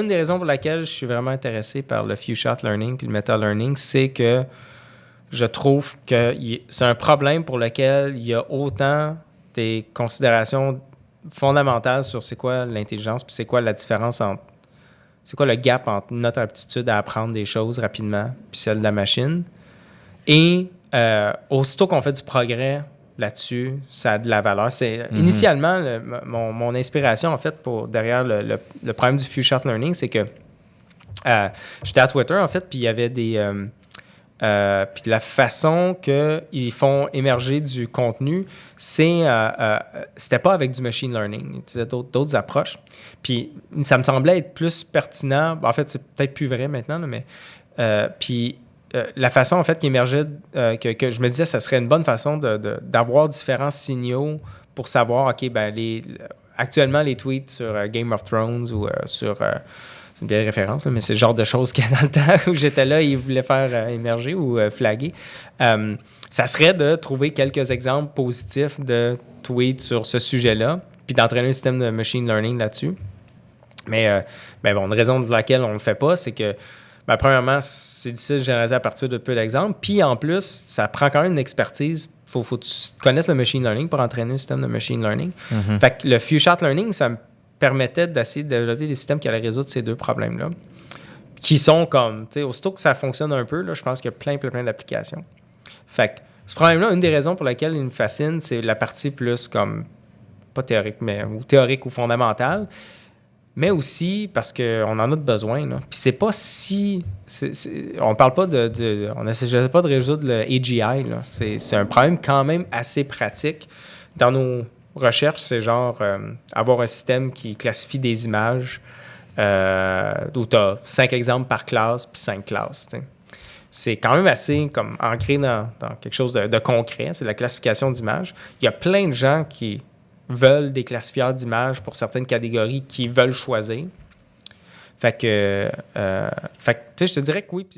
une des raisons pour laquelle je suis vraiment intéressé par le few-shot learning puis le meta-learning, c'est que je trouve que c'est un problème pour lequel il y a autant des considérations fondamentales sur c'est quoi l'intelligence puis c'est quoi la différence entre... C'est quoi le gap entre notre aptitude à apprendre des choses rapidement puis celle de la machine. Et aussitôt qu'on fait du progrès là-dessus, ça a de la valeur. Initialement, mon inspiration, en fait, derrière le problème du few-shot learning, c'est que j'étais à Twitter, en fait, puis il y avait des... puis la façon qu'ils font émerger du contenu, c'était pas avec du machine learning. Ils utilisaient d'autres approches. Puis ça me semblait être plus pertinent. En fait, c'est peut-être plus vrai maintenant, là, mais... puis la façon, en fait, qui émergeait, que je me disais, ça serait une bonne façon d'avoir différents signaux pour savoir, OK, ben actuellement, les tweets sur Game of Thrones ou sur... c'est une vieille référence, là, mais c'est le genre de choses qu'il y a dans le temps où j'étais là et ils voulaient faire émerger ou flaguer. Ça serait de trouver quelques exemples positifs de tweets sur ce sujet-là, puis d'entraîner un système de machine learning là-dessus. Mais bon, une raison pour laquelle on ne le fait pas, c'est que premièrement, c'est difficile de généraliser à partir de peu d'exemples. Puis en plus, ça prend quand même une expertise. Faut que tu connaisses le machine learning pour entraîner un système de machine learning. Fait que le few-shot learning, ça me permettait d'essayer de développer des systèmes qui allaient résoudre ces deux problèmes-là. Qui sont comme, tu sais, aussitôt que ça fonctionne un peu, là, je pense qu'il y a plein d'applications. Fait que ce problème-là, une des raisons pour lesquelles il me fascine, c'est la partie plus comme, pas théorique, mais ou théorique ou fondamentale. Mais aussi parce qu'on en a besoin. Là. Puis c'est pas si... on parle pas on n'essaie pas de résoudre le AGI. Là. C'est un problème quand même assez pratique. Dans nos recherches, c'est genre avoir un système qui classifie des images où tu as 5 exemples par classe puis 5 classes. T'sais. C'est quand même assez comme ancré dans quelque chose de concret. C'est la classification d'images. Il y a plein de gens qui veulent des classifieurs d'images pour certaines catégories qu'ils veulent choisir. Fait que tu sais, je te dirais que oui.